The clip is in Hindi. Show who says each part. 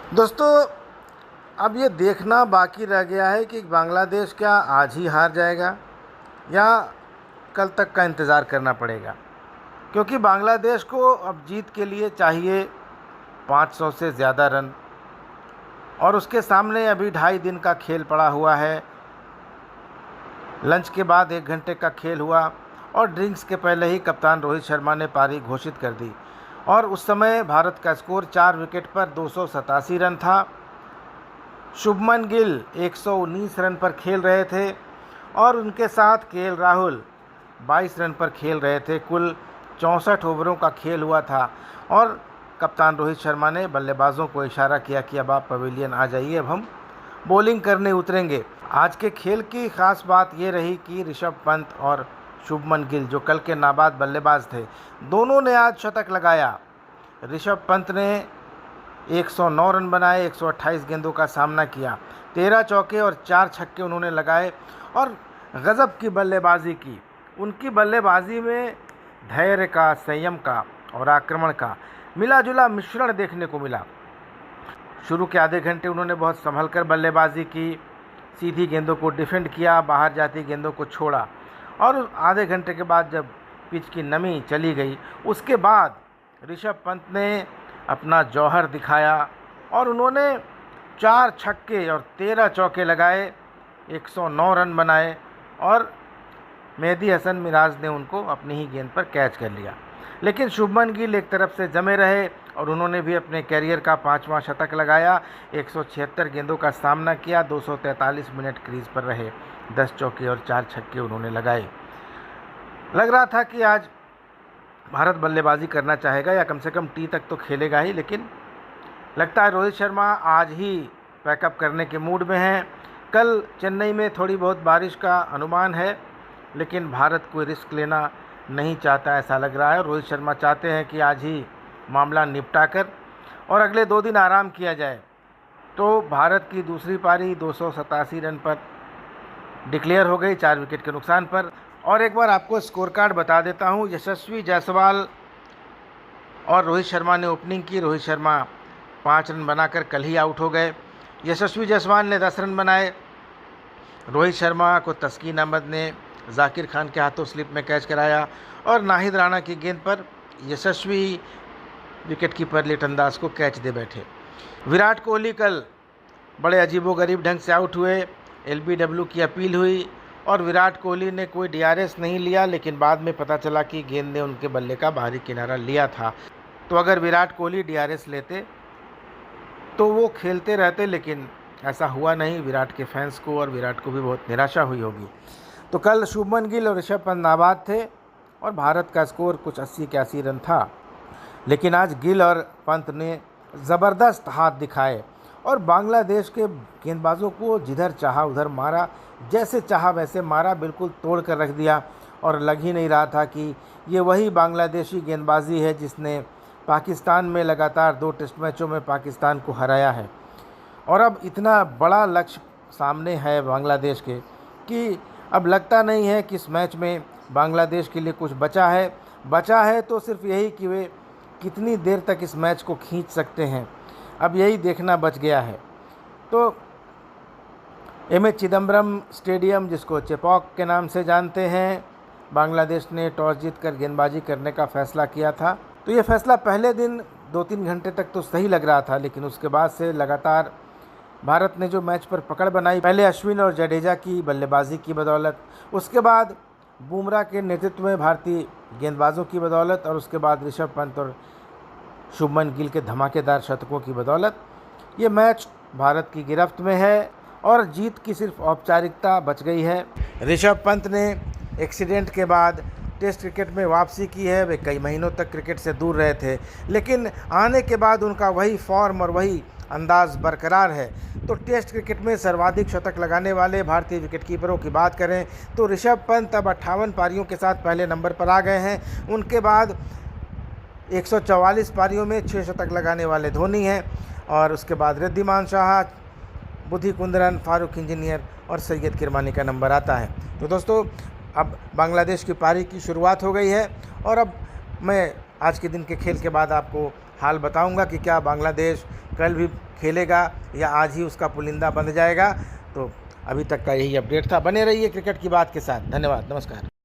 Speaker 1: दोस्तों, अब ये देखना बाकी रह गया है कि बांग्लादेश क्या आज ही हार जाएगा या कल तक का इंतज़ार करना पड़ेगा। क्योंकि बांग्लादेश को अब जीत के लिए चाहिए 500 से ज़्यादा रन, और उसके सामने अभी 2.5 दिन का खेल पड़ा हुआ है। लंच के बाद 1 घंटे का खेल हुआ और ड्रिंक्स के पहले ही कप्तान रोहित शर्मा ने पारी घोषित कर दी, और उस समय भारत का स्कोर 4 विकेट पर 287 रन था। शुभमन गिल 119 रन पर खेल रहे थे और उनके साथ केएल राहुल 22 रन पर खेल रहे थे। कुल 64 ओवरों का खेल हुआ था और कप्तान रोहित शर्मा ने बल्लेबाजों को इशारा किया कि अब आप पवेलियन आ जाइए, अब हम बॉलिंग करने उतरेंगे। आज के खेल की ख़ास बात ये रही कि ऋषभ पंत और शुभमन गिल, जो कल के नाबाद बल्लेबाज थे, दोनों ने आज शतक लगाया। ऋषभ पंत ने 109 रन बनाए, 128 गेंदों का सामना किया, 13 चौके और 4 छक्के उन्होंने लगाए और गज़ब की बल्लेबाजी की। उनकी बल्लेबाजी में धैर्य का, संयम का और आक्रमण का मिला जुला मिश्रण देखने को मिला। शुरू के आधे घंटे उन्होंने बहुत संभल कर बल्लेबाजी की, सीधी गेंदों को डिफेंड किया, बाहर जाती गेंदों को छोड़ा, और आधे घंटे के बाद जब पिच की नमी चली गई, उसके बाद ऋषभ पंत ने अपना जौहर दिखाया और उन्होंने 4 छक्के और 13 चौके लगाए, 109 रन बनाए और मेहदी हसन मिराज ने उनको अपनी ही गेंद पर कैच कर लिया। लेकिन शुभमन गिल एक तरफ से जमे रहे और उन्होंने भी अपने कैरियर का 5वां शतक लगाया, 176 गेंदों का सामना किया, 243 मिनट क्रीज पर रहे, 10 चौके और 4 छक्के उन्होंने लगाए। लग रहा था कि आज भारत बल्लेबाजी करना चाहेगा या कम से कम टी तक तो खेलेगा ही, लेकिन लगता है रोहित शर्मा आज ही पैकअप करने के मूड में हैं। कल चेन्नई में थोड़ी बहुत बारिश का अनुमान है, लेकिन भारत कोई रिस्क लेना नहीं चाहता ऐसा लग रहा है। रोहित शर्मा चाहते हैं कि आज ही मामला निपटा कर और अगले 2 दिन आराम किया जाए, तो भारत की दूसरी पारी 287 रन पर डिक्लेयर हो गई, 4 विकेट के नुकसान पर। और एक बार आपको स्कोर कार्ड बता देता हूँ। यशस्वी जायसवाल और रोहित शर्मा ने ओपनिंग की। रोहित शर्मा 5 रन बनाकर कल ही आउट हो गए। यशस्वी जायसवाल ने 10 रन बनाए। रोहित शर्मा को तस्कीन अहमद ने जाकिर खान के हाथों स्लिप में कैच कराया और नाहिद राणा की गेंद पर यशस्वी विकेटकीपर लिटन दास को कैच दे बैठे। विराट कोहली कल बड़े अजीबोगरीब ढंग से आउट हुए। एलबीडब्ल्यू की अपील हुई और विराट कोहली ने कोई डीआरएस नहीं लिया, लेकिन बाद में पता चला कि गेंद ने उनके बल्ले का बाहरी किनारा लिया था। तो अगर विराट कोहली डीआरएस लेते तो वो खेलते रहते, लेकिन ऐसा हुआ नहीं। विराट के फैंस को और विराट को भी बहुत निराशा हुई होगी। तो कल शुभमन गिल और ऋषभ पंत नाबाद थे और भारत का स्कोर कुछ 80-81 रन था। लेकिन आज गिल और पंत ने ज़बरदस्त हाथ दिखाए और बांग्लादेश के गेंदबाजों को जिधर चाहा उधर मारा, जैसे चाहा वैसे मारा, बिल्कुल तोड़ कर रख दिया। और लग ही नहीं रहा था कि ये वही बांग्लादेशी गेंदबाजी है जिसने पाकिस्तान में लगातार 2 टेस्ट मैचों में पाकिस्तान को हराया है। और अब इतना बड़ा लक्ष्य सामने है बांग्लादेश के कि अब लगता नहीं है कि इस मैच में बांग्लादेश के लिए कुछ बचा है तो सिर्फ यही कि वे कितनी देर तक इस मैच को खींच सकते हैं, अब यही देखना बच गया है। तो एमए चिदम्बरम स्टेडियम, जिसको चेपॉक के नाम से जानते हैं, बांग्लादेश ने टॉस जीतकर गेंदबाजी करने का फ़ैसला किया था। तो ये फ़ैसला पहले दिन 2-3 घंटे तक तो सही लग रहा था, लेकिन उसके बाद से लगातार भारत ने जो मैच पर पकड़ बनाई, पहले अश्विन और जडेजा की बल्लेबाजी की बदौलत, उसके बाद बुमराह के नेतृत्व में भारतीय गेंदबाजों की बदौलत, और उसके बाद ऋषभ पंत और शुभमन गिल के धमाकेदार शतकों की बदौलत ये मैच भारत की गिरफ्त में है और जीत की सिर्फ औपचारिकता बच गई है। ऋषभ पंत ने एक्सीडेंट के बाद टेस्ट क्रिकेट में वापसी की है। वे कई महीनों तक क्रिकेट से दूर रहे थे, लेकिन आने के बाद उनका वही फॉर्म और वही अंदाज बरकरार है। तो टेस्ट क्रिकेट में सर्वाधिक शतक लगाने वाले भारतीय विकेटकीपरों की बात करें तो ऋषभ पंत अब 58 पारियों के साथ पहले नंबर पर आ गए हैं। उनके बाद 144 पारियों में 6 शतक लगाने वाले धोनी हैं, और उसके बाद रिद्धिमान शाह, बुद्धि कुंद्रन, फारूक इंजीनियर और सैयद किरमानी का नंबर आता है। तो दोस्तों, अब बांग्लादेश की पारी की शुरुआत हो गई है और अब मैं आज के दिन के खेल के बाद आपको हाल बताऊंगा कि क्या बांग्लादेश कल भी खेलेगा या आज ही उसका पुलिंदा बंध जाएगा। तो अभी तक का यही अपडेट था। बने रहिए क्रिकेट की बात के साथ। धन्यवाद, नमस्कार।